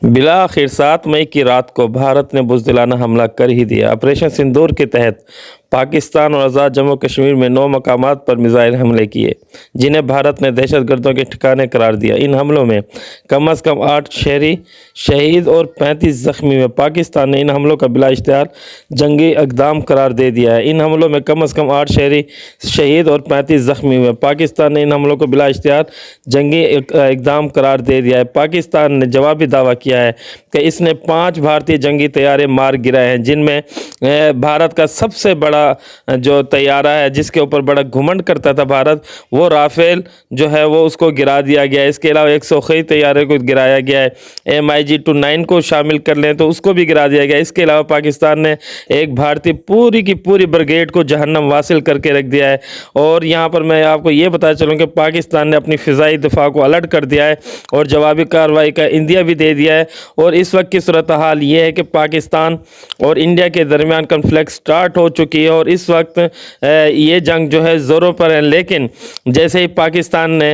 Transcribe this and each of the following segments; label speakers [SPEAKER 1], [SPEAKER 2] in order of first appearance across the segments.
[SPEAKER 1] बिलाखिर 7 मई की रात को भारत ने बुज़दिलाना हमला कर ही दिया। ऑपरेशन सिंदूर के तहत पाकिस्तान और आज़ाद जम्मू कश्मीर में 9 मकामात पर मिसाइल हमले किए, जिन्हें भारत ने दहशतगर्दों के ठिकाने करार दिया। इन हमलों में कम से कम 8 शहरी शहीद और 35 ज़ख्मी हुए। पाकिस्तान ने इन हमलों का बिला इश्तिहार जंगी इक़दाम करार दे दिया है। इन हमलों में कम से कम 8 शहरी शहीद और 35 ज़ख्मी हुए। पाकिस्तान ने इन हमलों को बिला इश्तिहार जंगी इक़दाम करार दे दिया है। पाकिस्तान ने जवाबी दावा किया है कि इसने 5 भारतीय जंगी तैयारे मार गिराए हैं, जिनमें भारत का सबसे बड़ा जो तैयारा है, जिसके ऊपर बड़ा घुमंड करता था भारत, वो राफेल जो है वो उसको गिरा दिया गया है। इसके अलावा 100 तैयारे को गिराया गया है। MiG-29 को शामिल कर लें तो उसको भी गिरा दिया गया। इसके अलावा पाकिस्तान ने एक भारतीय पूरी की पूरी ब्रिगेड को जहन्नम वासिल करके रख दिया है। और यहाँ पर मैं आपको ये बता चलूँ कि पाकिस्तान ने अपनी फ़िज़ाई दिफा को अलर्ट कर दिया है और जवाबी कार्रवाई का इंदिया भी दे दिया है। और इस वक्त की सूरत हाल ये है कि पाकिस्तान और इंडिया के दरमियान कन्फ्लिक्ट स्टार्ट हो चुकी है और इस वक्त ये जंग जो है ज़ोरों पर है। लेकिन जैसे ही पाकिस्तान ने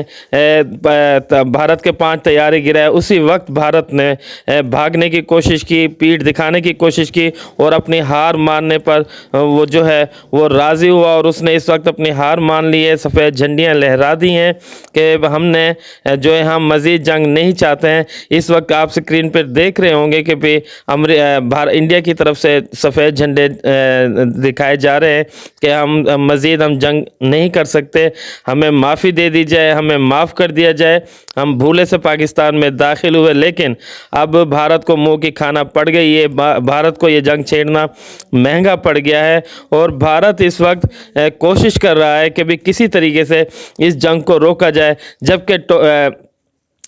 [SPEAKER 1] भारत के 5 तैयारे गिराए, उसी वक्त भारत ने भागने की कोशिश की, पीठ दिखाने की कोशिश की और अपनी हार मानने पर वो जो है वो राज़ी हुआ और उसने इस वक्त अपनी हार मान ली है। सफ़ेद झंडियाँ लहरा दी हैं कि हमने जो है हम मज़ीद जंग नहीं चाहते हैं। इस वक्त आप स्क्रीन पर देख रहे होंगे कि भी इंडिया की तरफ से सफ़ेद झंडे दिखाए जा रहे हैं कि हम मज़ीद जंग नहीं कर सकते, हमें माफ़ी दे दी जाए, हमें माफ़ कर दिया जाए। हम भूले से पाकिस्तान में दाखिल हुए, लेकिन अब भारत को मुँह की खाना पड़ गई है। भारत को ये जंग छेड़ना महंगा पड़ गया है और भारत इस वक्त कोशिश कर रहा है कि भी किसी तरीके से इस जंग को रोका जाए। जबकि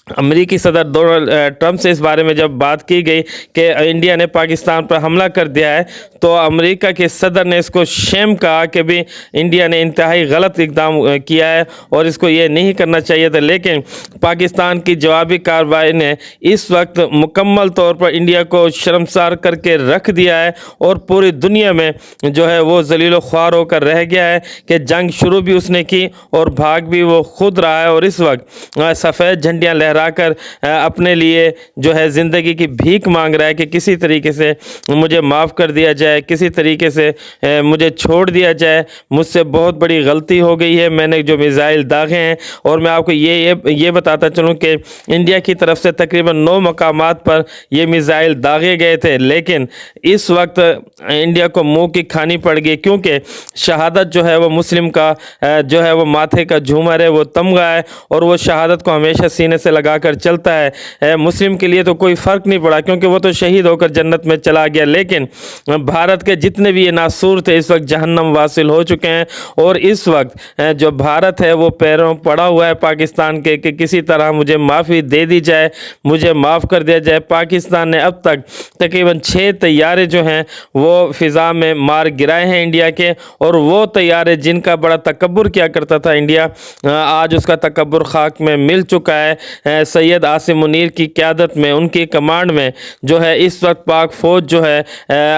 [SPEAKER 1] अमेरिकी सदर डोनाल्ड ट्रंप से इस बारे में जब बात की गई कि इंडिया ने पाकिस्तान पर हमला कर दिया है, तो अमेरिका के सदर ने इसको शेम कहा कि भी इंडिया ने इंतहाई गलत इक़दाम किया है और इसको ये नहीं करना चाहिए था। लेकिन पाकिस्तान की जवाबी कार्रवाई ने इस वक्त मुकम्मल तौर पर इंडिया को शर्मसार करके रख दिया है और पूरी दुनिया में जो है वो ज़लील ख्वार होकर रह गया है कि जंग शुरू भी उसने की और भाग भी वो खुद रहा है। और इस वक्त सफ़ेद झंडियाँ कर अपने लिए जो है ज़िंदगी की भीख मांग रहा है कि किसी तरीके से मुझे माफ़ कर दिया जाए, किसी तरीके से मुझे छोड़ दिया जाए, मुझसे बहुत बड़ी गलती हो गई है, मैंने जो मिसाइल दागे हैं। और मैं आपको ये बताता चलूँ कि इंडिया की तरफ से तकरीबन 9 मकामात पर ये मिसाइल दागे गए थे, लेकिन इस वक्त इंडिया को मुँह की खानी पड़ गई, क्योंकि शहादत जो है वो मुस्लिम का जो है वो माथे का झूमर है, वो तमगा है और वो शहादत को हमेशा सीने से लगा कर चलता है। मुस्लिम के लिए तो कोई फ़र्क नहीं पड़ा क्योंकि वो तो शहीद होकर जन्नत में चला गया, लेकिन भारत के जितने भी ये नासूर थे इस वक्त जहन्नम वासिल हो चुके हैं। और इस वक्त जो भारत है वो पैरों पड़ा हुआ है पाकिस्तान के कि किसी तरह मुझे माफ़ी दे दी जाए, मुझे माफ़ कर दिया जाए। पाकिस्तान ने अब तक तकरीबन 6 तैयारे जो हैं वो फ़िज़ा में मार गिराए हैं इंडिया के, और वो तैयारे जिनका बड़ा तकब्बुर किया करता था इंडिया, आज उसका तकब्बुर खाक में मिल चुका है। सैयद आसिम मुनीर की क़यादत में, उनकी कमांड में जो है इस वक्त पाक फ़ौज जो है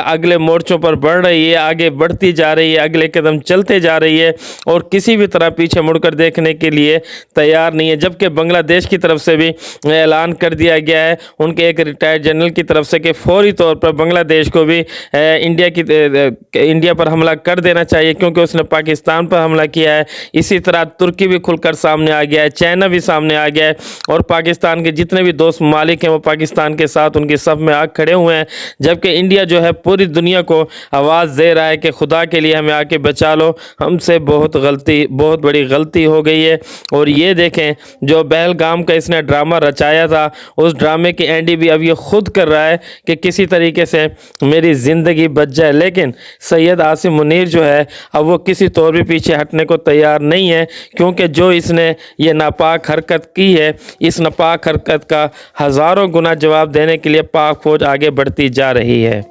[SPEAKER 1] अगले मोर्चों पर बढ़ रही है, आगे बढ़ती जा रही है, अगले कदम चलते जा रही है और किसी भी तरह पीछे मुड़कर देखने के लिए तैयार नहीं है। जबकि बांग्लादेश की तरफ से भी ऐलान कर दिया गया है उनके एक रिटायर्ड जनरल की तरफ से कि फौरी तौर पर बांग्लादेश को भी इंडिया पर हमला कर देना चाहिए, क्योंकि उसने पाकिस्तान पर हमला किया है। इसी तरह तुर्की भी खुलकर सामने आ गया है, चाइना भी सामने आ गया है और पाकिस्तान के जितने भी दोस्त ममालिक हैं वो पाकिस्तान के साथ उनकी सफ़ में आग खड़े हुए हैं। जबकि इंडिया जो है पूरी दुनिया को आवाज़ दे रहा है कि खुदा के लिए हमें आके बचा लो, हमसे बहुत बड़ी गलती हो गई है। और ये देखें, जो पहलगाम का इसने ड्रामा रचाया था, उस ड्रामे की एंडी भी अब ये खुद कर रहा है कि किसी तरीके से मेरी ज़िंदगी बच जाए। लेकिन सैयद आसिम मुनीर जो है अब वो किसी तौर भी पीछे हटने को तैयार नहीं है, क्योंकि जो इसने ये नापाक हरकत की है, इस नापाक हरकत का हज़ारों गुना जवाब देने के लिए पाक फ़ौज आगे बढ़ती जा रही है।